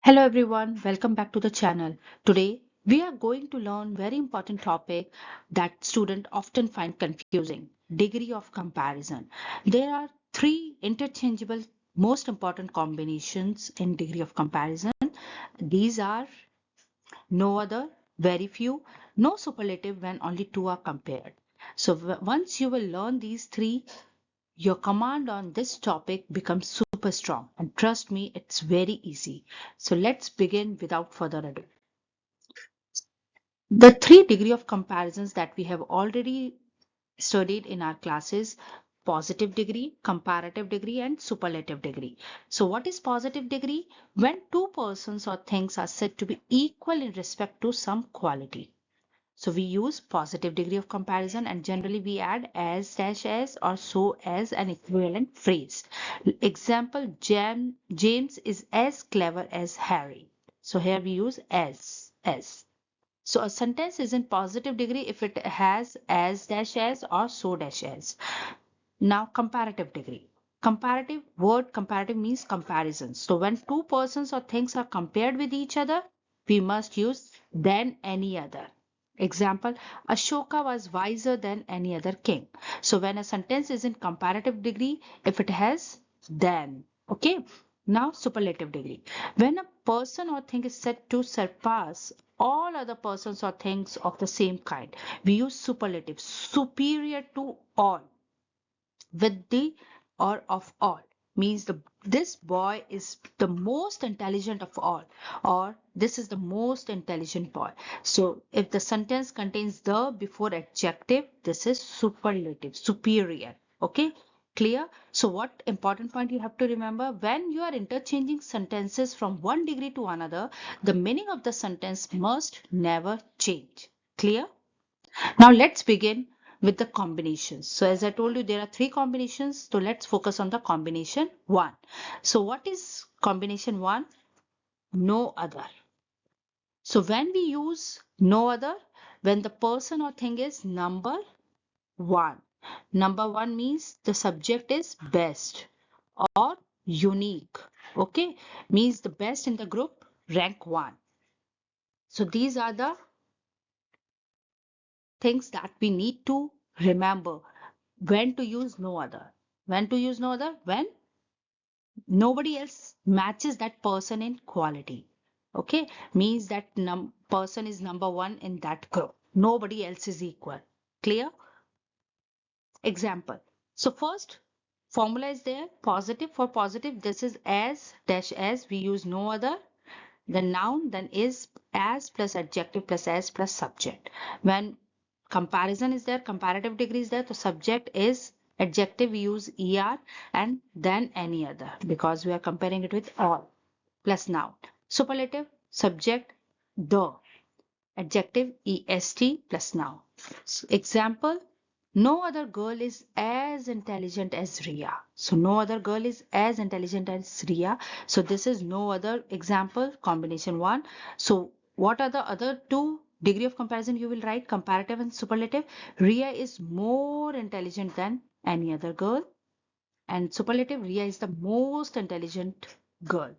Hello everyone, welcome back to the channel. Today we are going to learn very important topic that students often find confusing, degree of comparison. There are three interchangeable most important combinations in degree of comparison. These are no other, very few, no superlative when only two are compared. So once you will learn these three, your command on this topic becomes super strong, and trust me, it's very easy. So let's begin without further ado. The three degree of comparisons that we have already studied in our classes: positive degree, comparative degree, and superlative degree. So what is positive degree? When two persons or things are said to be equal in respect to some quality. So we use positive degree of comparison, and generally we add as dash as or so as an equivalent phrase. Example, James is as clever as Harry. So here we use as. So a sentence is in positive degree if it has as dash as or so dash as. Now comparative degree. Comparative means comparison. So when two persons or things are compared with each other, we must use than any other. Example, Ashoka was wiser than any other king. So when a sentence is in comparative degree, if it has than, okay. Now superlative degree. When a person or thing is said to surpass all other persons or things of the same kind, we use superlative, superior to all, with the or of all, means this boy is the most intelligent of all, or this is the most intelligent boy. So if the sentence contains the before adjective, this is superlative, superior. Okay, clear? So what important point you have to remember: when you are interchanging sentences from one degree to another, the meaning of the sentence must never change. Clear? Now let's begin with the combinations. So as I told you, there are three combinations. So let's focus on the combination one. So what is combination one? No other. So when we use no other, when the person or thing is number one. Number one means the subject is best or unique. Okay, means the best in the group, rank one. So these are the things that we need to remember when to use no other. When to use no other? When nobody else matches that person in quality. Okay, means that person is number one in that group. Nobody else is equal. Clear? Example. So first formula is there. Positive, for positive, this is as dash as. We use no other. The noun then is as plus adjective plus as plus subject. When comparison is there, comparative degree is there, the subject is adjective, we use er, and then any other, because we are comparing it with all, plus noun. Superlative, subject the, adjective est plus noun. Example, no other girl is as intelligent as Ria. So no other girl is as intelligent as Ria. So this is no other. Example, combination one. So what are the other two degree of comparison you will write? Comparative and superlative. Ria is more intelligent than any other girl. And superlative, Ria is the most intelligent girl.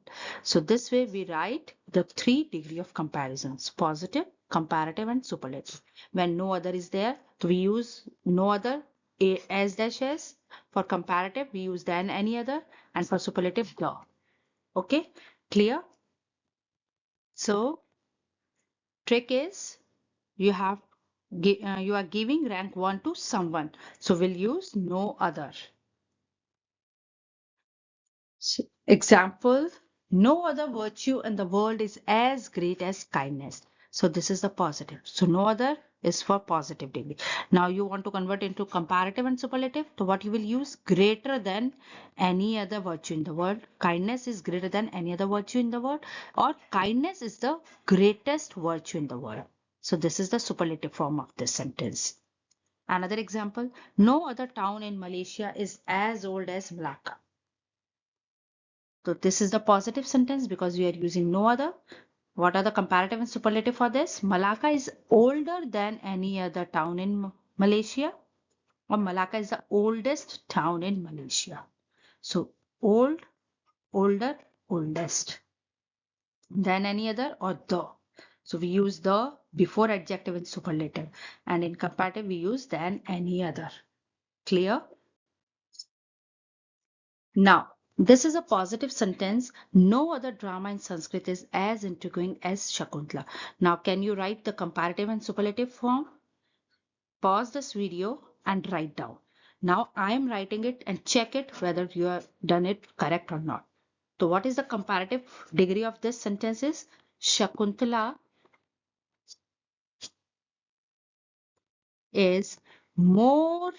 So this way we write the three degree of comparisons: positive, comparative, and superlative. When no other is there, we use no other, as dash as. For comparative, we use than any other, and for superlative, the. Okay, clear? So trick is, you have you are giving rank 1 to someone, so we'll use no other. Example, no other virtue in the world is as great as kindness. So this is the positive. So no other is for positive degree. Now you want to convert into comparative and superlative. So what you will use? Greater than any other virtue in the world. Kindness is greater than any other virtue in the world, or kindness is the greatest virtue in the world. So this is the superlative form of this sentence. Another example, no other town in Malaysia is as old as Malacca. So this is the positive sentence because we are using no other. What are the comparative and superlative for this? Malacca is older than any other town in Malaysia, or Malacca is the oldest town in Malaysia. So old, older, oldest. than any other, or the. So we use the before adjective in superlative, and in comparative we use than any other. Clear? Now, this is a positive sentence. No other drama in Sanskrit is as intriguing as Shakuntala. Now, can you write the comparative and superlative form? Pause this video and write down. Now, I am writing it and check it whether you have done it correct or not. So, what is the comparative degree of this sentence is Shakuntala is more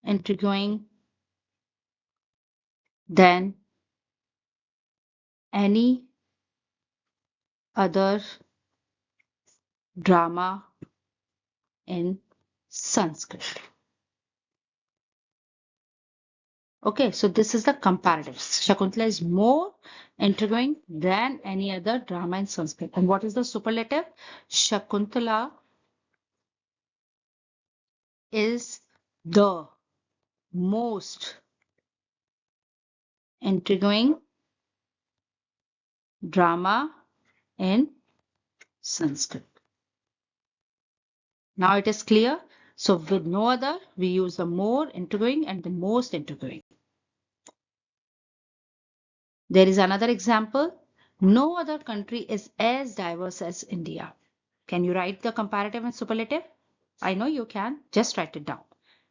intriguing than any other drama in Sanskrit. Okay, so this is the comparative. Shakuntala is more intriguing than any other drama in Sanskrit. And what is the superlative? Shakuntala is the most intriguing drama in Sanskrit. Now it is clear. So with no other, we use the more intriguing and the most intriguing. There is another example. No other country is as diverse as India. Can you write the comparative and superlative? I know you can. Just write it down.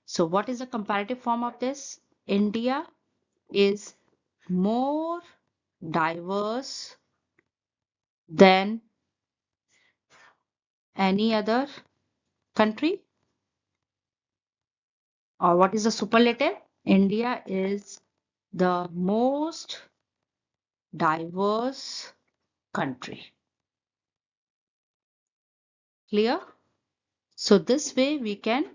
So what is the comparative form of this? India is more diverse than any other country. Or what is the superlative? India is the most diverse country. Clear? So this way we can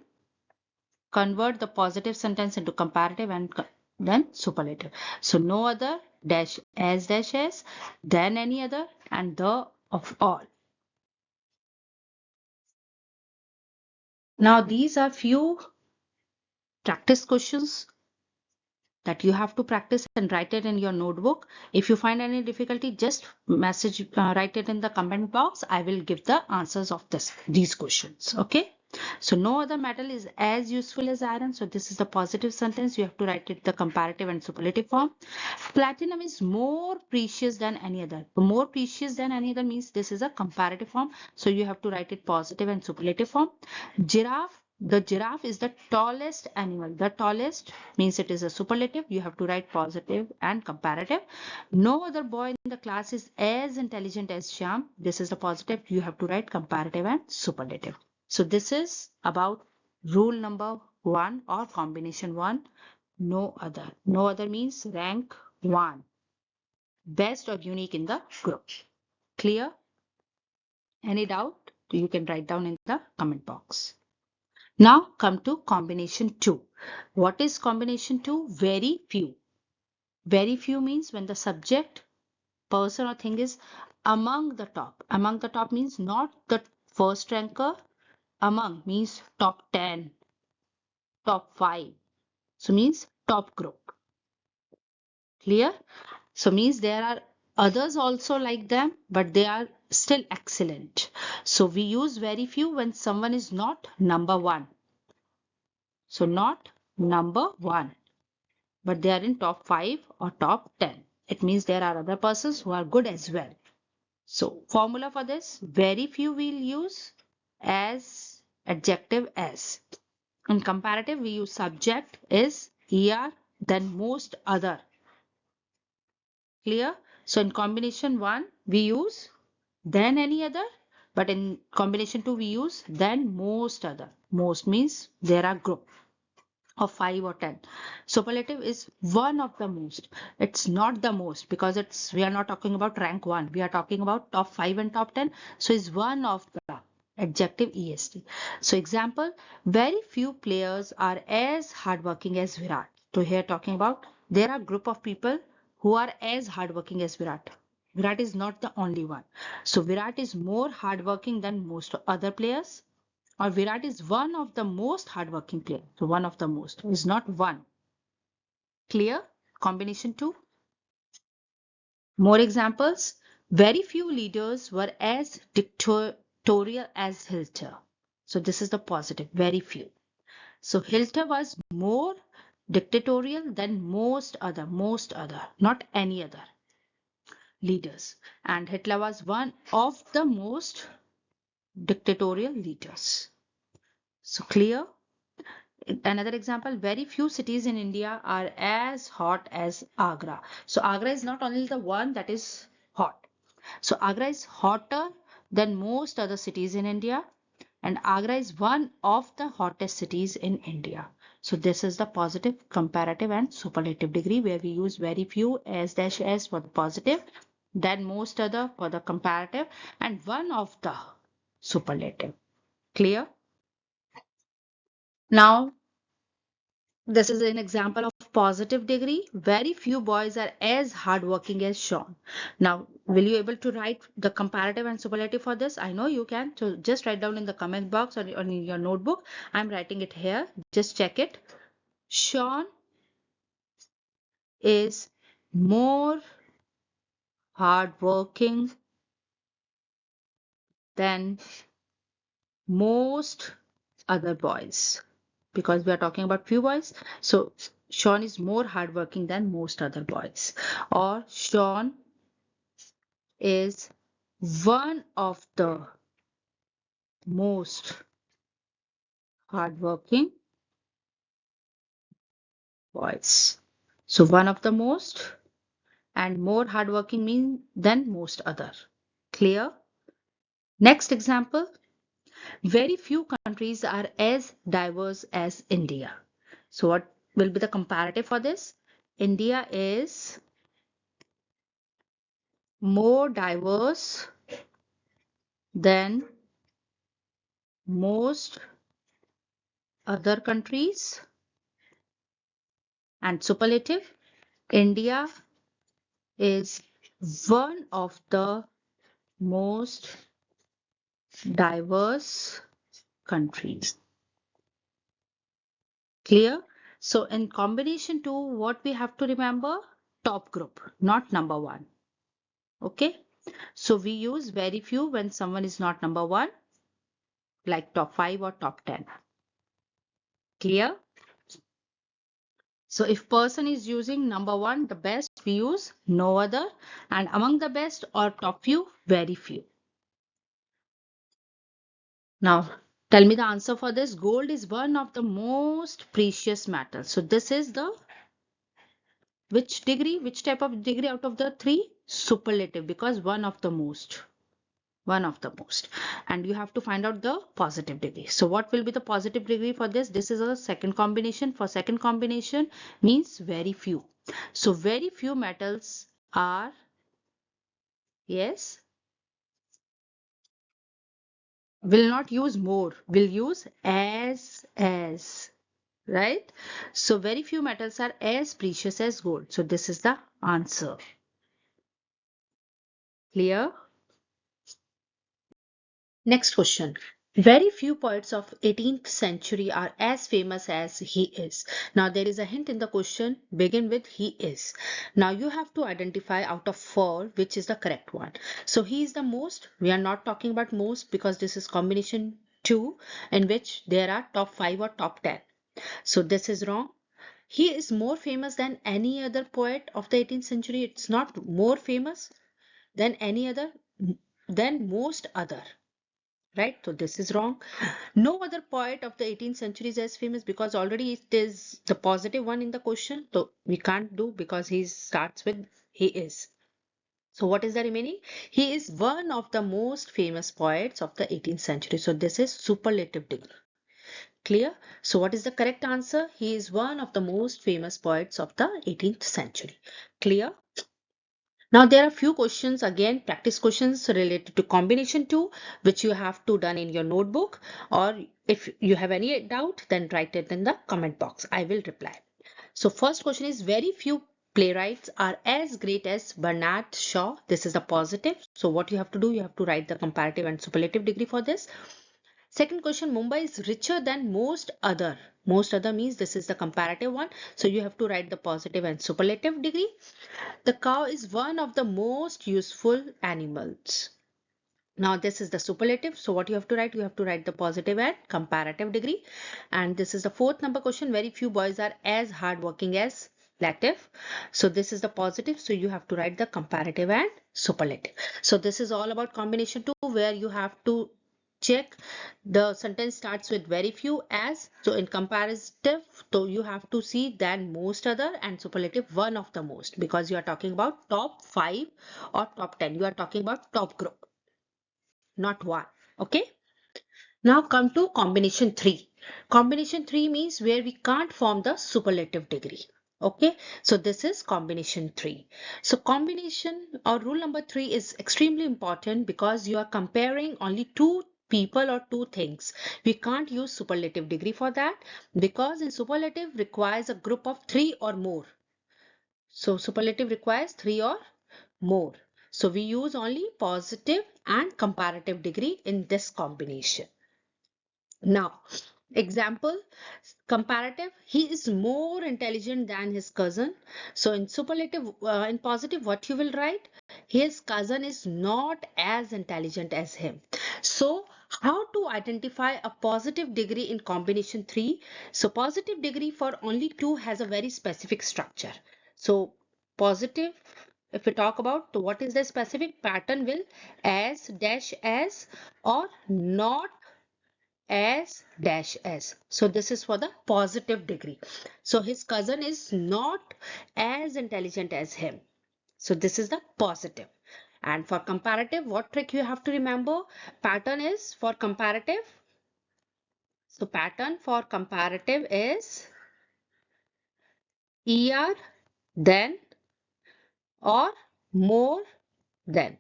convert the positive sentence into comparative and then superlative. So no other dash as than any other and the of all. Now these are few practice questions that you have to practice and write it in your notebook. If you find any difficulty, just write it in the comment box. I will give the answers of these questions. Okay. So no other metal is as useful as iron. So this is the positive sentence. You have to write it the comparative and superlative form. Platinum is more precious than any other. More precious than any other means this is a comparative form. So you have to write it positive and superlative form. The giraffe is the tallest animal. The tallest means it is a superlative. You have to write positive and comparative. No other boy in the class is as intelligent as Shyam. This is the positive. You have to write comparative and superlative. So this is about rule number 1 or combination 1. No other. No other means rank 1. Best or unique in the group. Clear? Any doubt? You can write down in the comment box. Now come to combination 2. What is combination 2? Very few. Very few means when the subject, person or thing is among the top. Among the top means not the first ranker. Among means top 10, top 5. So means top group. Clear? So means there are others also like them, but they are still excellent. So we use very few when someone is not number 1. So not number 1, but they are in top 5 or top 10. It means there are other persons who are good as well. So formula for this, very few we'll use as adjective as. In comparative, we use subject is er, then most other. Clear? So in combination 1, we use then any other, but in combination 2, we use then most other. Most means there are group of 5 or 10. Superlative is one of the most. It's not the most because we are not talking about rank 1. We are talking about top 5 and top 10. So it's one of the adjective est. So example, very few players are as hardworking as Virat. So here talking about there are group of people who are as hardworking as Virat. Virat is not the only one. So Virat is more hardworking than most other players. Or Virat is one of the most hardworking players. So one of the most is not one. Clear? Combination 2. More examples. Very few leaders were as dictatorial as Hitler. So this is the positive, very few. So Hitler was more dictatorial than most other, not any other leaders. And Hitler was one of the most dictatorial leaders. So clear? Another example, very few cities in India are as hot as Agra. So Agra is not only the one that is hot. So Agra is hotter than most other cities in India, and Agra is one of the hottest cities in India. So this is the positive, comparative and superlative degree, where we use very few as dash as for the positive, then most other for the comparative, and one of the superlative. Clear? Now this is an example of positive degree. Very few boys are as hardworking as Sean. Now, will you able to write the comparative and superlative for this? I know you can. So just write down in the comment box or in your notebook. I'm writing it here. Just check it. Sean is more hardworking than most other boys, because we are talking about few boys. So Sean is more hardworking than most other boys, or Sean is one of the most hardworking boys. So one of the most and more hardworking mean than most other. Clear? Next example. Very few countries are as diverse as India. So what will be the comparative for this? India is more diverse than most other countries. And superlative, India is one of the most diverse countries. Clear? So in combination two, what we have to remember? Top group, not number one. Okay? So we use very few when someone is not number one, like top 5 or top 10. Clear? So if person is using number one, the best, we use no other, and among the best or top few, very few. Now, tell me the answer for this. Gold is one of the most precious metals. So this is the which degree, which type of degree out of the three? Superlative, because one of the most. One of the most. And you have to find out the positive degree. So what will be the positive degree for this? This is a second combination. For second combination means very few. So very few metals are, yes, will not use more, will use as, right? So very few metals are as precious as gold. So this is the answer. Clear? Next question. Very few poets of 18th century are as famous as he is. Now there is a hint in the question, begin with he is. Now you have to identify out of 4 which is the correct one. So he is the most. We are not talking about most because this is combination 2 in which there are top 5 or top 10. So this is wrong. He is more famous than any other poet of the 18th century. It's not more famous than any other, than most other. Right? So this is wrong. No other poet of the 18th century is as famous, because already it is the positive one in the question. So we can't do, because he starts with he is. So what is the remaining? He is one of the most famous poets of the 18th century. So this is superlative degree. Clear? So what is the correct answer? He is one of the most famous poets of the 18th century. Clear? Now there are few questions, again practice questions related to combination 2, which you have to done in your notebook, or if you have any doubt then write it in the comment box. I will reply. So first question is, very few playwrights are as great as Bernard Shaw. This is a positive. So what you have to do, you have to write the comparative and superlative degree for this. Second question, Mumbai is richer than most other. Most other means this is the comparative one. So you have to write the positive and superlative degree. The cow is one of the most useful animals. Now this is the superlative. So what you have to write? You have to write the positive and comparative degree. And this is the fourth number question. Very few boys are as hardworking as lative. So this is the positive. So you have to write the comparative and superlative. So this is all about combination 2, where you have to check the sentence starts with very few as. So in comparative, so you have to see than most other, and superlative one of the most, because you are talking about top 5 or top 10. You are talking about top group, not one. Okay. Now come to combination 3. Combination 3 means where we can't form the superlative degree. Okay, so this is combination 3. So combination or rule number 3 is extremely important because you are comparing only two people or two things. We can't use superlative degree for that, because in superlative requires a group of 3 or more. So superlative requires 3 or more. So we use only positive and comparative degree in this combination. Now, example, comparative, he is more intelligent than his cousin. So in superlative, in positive, what you will write? His cousin is not as intelligent as him. So how to identify a positive degree in combination 3? So positive degree for only 2 has a very specific structure. So positive, if we talk about, so what is the specific pattern, will as dash as or not as dash as. So this is for the positive degree. So his cousin is not as intelligent as him. So this is the positive. And for comparative, what trick you have to remember? Pattern is for comparative. So pattern for comparative is er then or more than.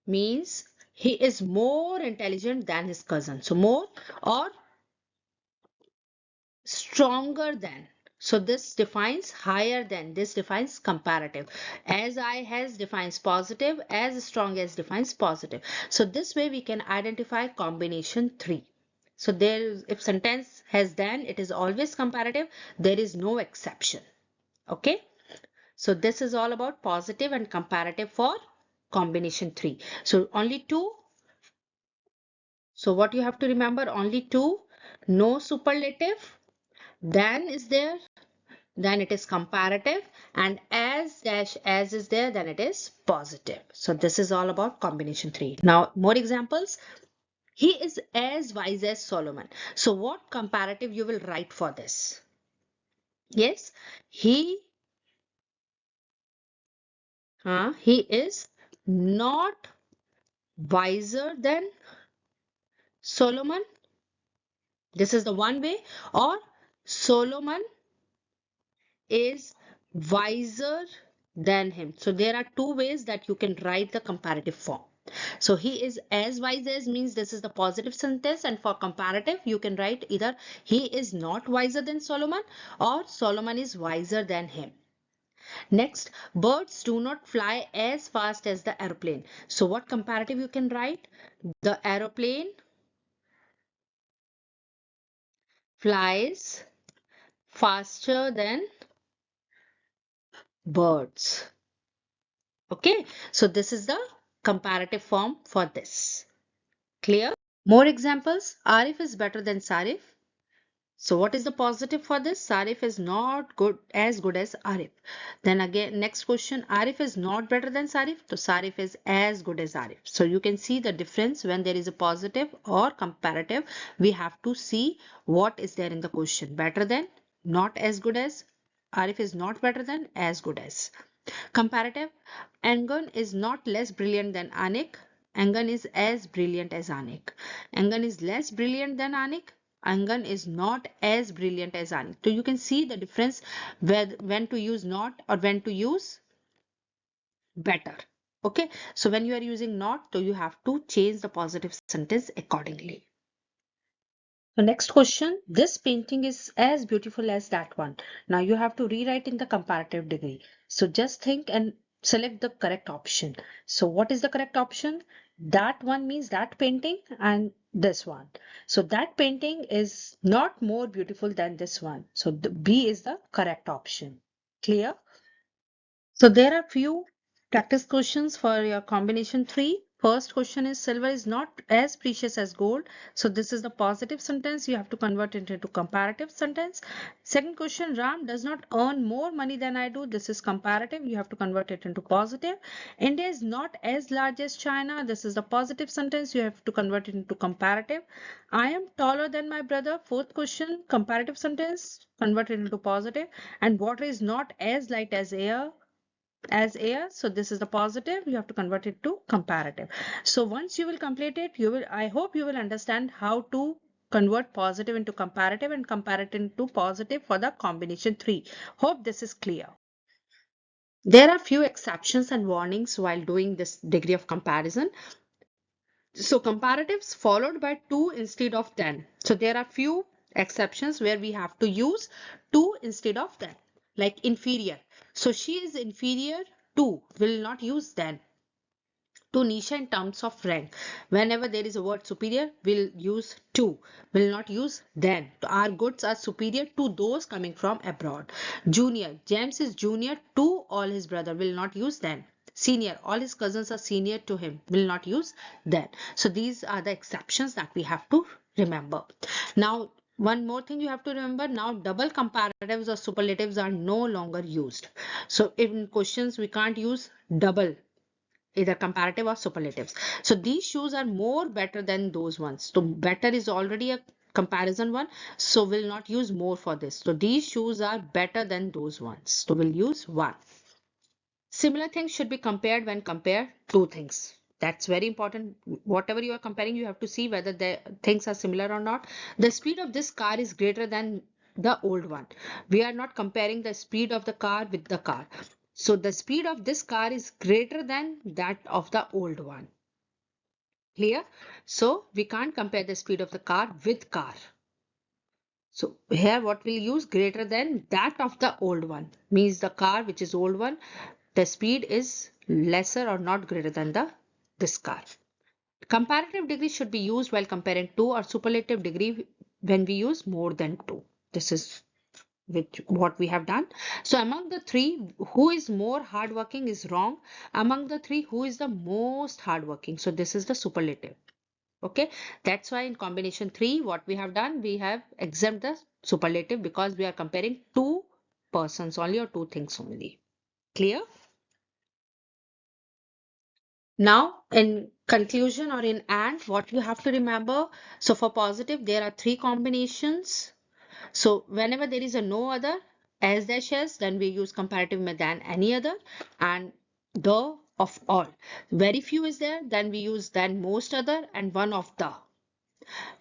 Means he is more intelligent than his cousin. So more or stronger than. So this defines higher than, this defines comparative. As I has defines positive, as strong as defines positive. So this way we can identify combination 3. So there is, if sentence has than, it is always comparative. There is no exception. Okay. So this is all about positive and comparative for combination 3. So only 2. So what you have to remember, only 2, no superlative, than is there, then it is comparative, and as dash as is there, then it is positive. So this is all about combination 3. Now more examples. He is as wise as Solomon. So what comparative you will write for this? Yes, he is not wiser than Solomon. This is the one way. Or Solomon is wiser than him. So there are two ways that you can write the comparative form. So he is as wise as means this is the positive sentence, and for comparative you can write either he is not wiser than Solomon or Solomon is wiser than him. Next, birds do not fly as fast as the aeroplane. So what comparative you can write? The aeroplane flies faster than birds. Okay, so this is the comparative form for this. Clear? More examples. Arif is better than Sarif. So what is the positive for this? Sarif is not as good as Arif. Then again, next question, Arif is not better than Sarif. So Sarif is as good as Arif. So you can see the difference when there is a positive or comparative. We have to see what is there in the question. Better than, not as good as. Arif is not better than, as good as. Comparative, Angan is not less brilliant than Anik. Angan is as brilliant as Anik. Angan is less brilliant than Anik. Angan is not as brilliant as Anik. So you can see the difference when to use not or when to use better. Okay. So when you are using not, so you have to change the positive sentence accordingly. The next question, this painting is as beautiful as that one. Now you have to rewrite in the comparative degree. So just think and select the correct option. So what is the correct option? That one means that painting, and this one. So that painting is not more beautiful than this one. So the B is the correct option. Clear? So there are few practice questions for your combination 3. First question is silver is not as precious as gold. So this is the positive sentence. You have to convert it into comparative sentence. Second question, Ram does not earn more money than I do. This is comparative. You have to convert it into positive. India is not as large as China. This is the positive sentence. You have to convert it into comparative. I am taller than my brother. Fourth question, comparative sentence, convert it into positive. And water is not as light as air. So this is the positive. You have to convert it to comparative. So once you will complete it, I hope you will understand how to convert positive into comparative and comparative into positive for the combination 3. Hope this is clear. There are few exceptions and warnings while doing this degree of comparison. So comparatives followed by 2 instead of 10. So there are few exceptions where we have to use 2 instead of 10. Like inferior. So she is inferior to, will not use then. To Nisha in terms of rank. Whenever there is a word superior, we'll use to, will not use then. Our goods are superior to those coming from abroad. Junior, James is junior to all his brother, will not use then. Senior, all his cousins are senior to him, will not use then. So these are the exceptions that we have to remember. Now, one more thing you have to remember, now double comparatives or superlatives are no longer used. So in questions, we can't use double, either comparative or superlatives. So these shoes are more better than those ones. So better is already a comparison one. So we'll not use more for this. So these shoes are better than those ones. So we'll use one. Similar things should be compared when compare two things. That's very important. Whatever you are comparing, you have to see whether the things are similar or not. The speed of this car is greater than the old one. We are not comparing the speed of the car with the car. So the speed of this car is greater than that of the old one. Clear? So we can't compare the speed of the car with car. So here what we'll use, greater than that of the old one, means the car which is old one, the speed is lesser or not greater than this car. Comparative degree should be used while comparing two, or superlative degree when we use more than two. This is what we have done. So among the three, who is more hardworking is wrong. Among the three, who is the most hardworking? So this is the superlative. Okay, that's why in combination 3, what we have done, we have exempt the superlative because we are comparing two persons only or two things only. Clear? Now, in conclusion or in and, what you have to remember, so for positive, there are 3 combinations. So whenever there is a no other, as dash as, then we use comparative with than any other, and the of all. Very few is there, then we use than most other and one of the.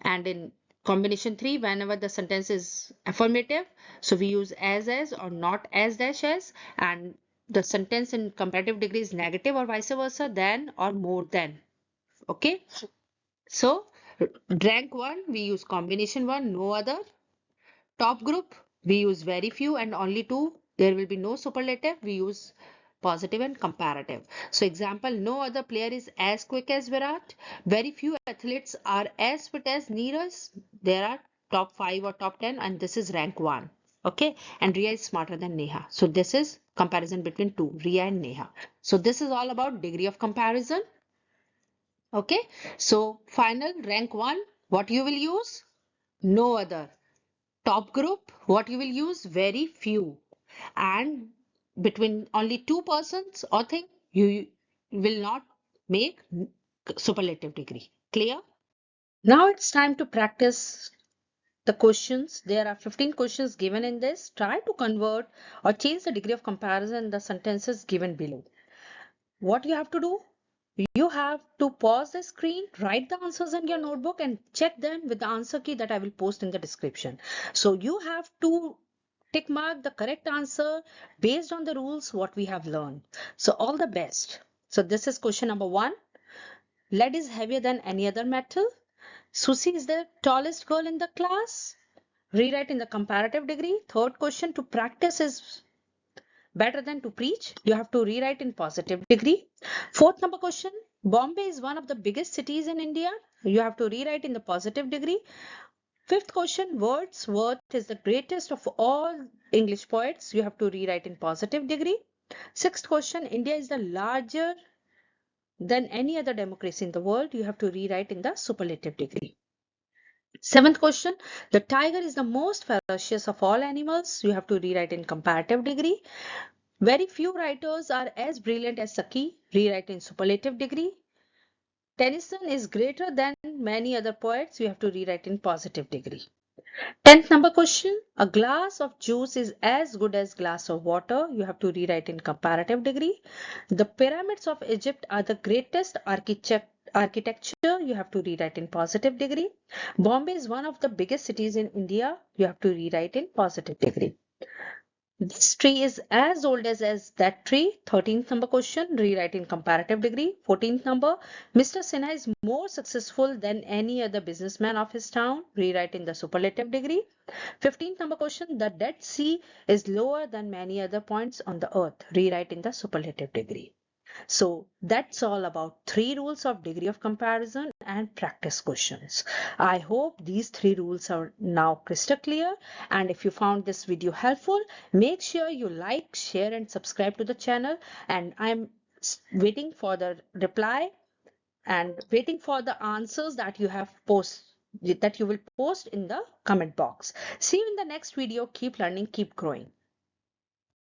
And in combination 3, whenever the sentence is affirmative, so we use as or not as dash as, and the sentence in comparative degree is negative or vice versa, than or more than. Okay, so rank 1 we use combination 1, no other. Top group we use very few and only 2, there will be no superlative, we use positive and comparative. So example, no other player is as quick as Virat. Very few athletes are as fit as Neeraj. There are top 5 or top 10 and this is rank 1. Okay, and Riya is smarter than Neha. So this is comparison between two, Riya and Neha. So this is all about degree of comparison. Okay, so final rank 1, what you will use? No other. Top group, what you will use? Very few. And between only two persons or thing, you will not make superlative degree. Clear? Now it's time to practice the questions. There are 15 questions given in this. Try to convert or change the degree of comparison in the sentences given below. What you have to do? You have to pause the screen, write the answers in your notebook and check them with the answer key that I will post in the description. So you have to tick mark the correct answer based on the rules what we have learned. So all the best. So this is question number 1. Lead is heavier than any other metal. Susie is the tallest girl in the class. Rewrite in the comparative degree. Third question, to practice is better than to preach. You have to rewrite in positive degree. Fourth number question, Bombay is one of the biggest cities in India. You have to rewrite in the positive degree. Fifth question, Wordsworth is the greatest of all English poets. You have to rewrite in positive degree. Sixth question, India is the larger than any other democracy in the world. You have to rewrite in the superlative degree. Seventh question, the tiger is the most ferocious of all animals. You have to rewrite in comparative degree. Very few writers are as brilliant as Saki. Rewrite in superlative degree. Tennyson is greater than many other poets. You have to rewrite in positive degree. 10th number question. A glass of juice is as good as glass of water. You have to rewrite in comparative degree. The pyramids of Egypt are the greatest architecture. You have to rewrite in positive degree. Bombay is one of the biggest cities in India. You have to rewrite in positive degree. This tree is as old as that tree. 13th number question, rewrite in comparative degree. 14th number, Mr. Sinha is more successful than any other businessman of his town. Rewrite in the superlative degree. 15th number question, the Dead Sea is lower than many other points on the earth. Rewrite in the superlative degree. So that's all about 3 rules of degree of comparison and practice questions. I hope these 3 rules are now crystal clear. And if you found this video helpful, make sure you like, share and subscribe to the channel. And I'm waiting for the reply and waiting for the answers that you will post in the comment box. See you in the next video. Keep learning, keep growing.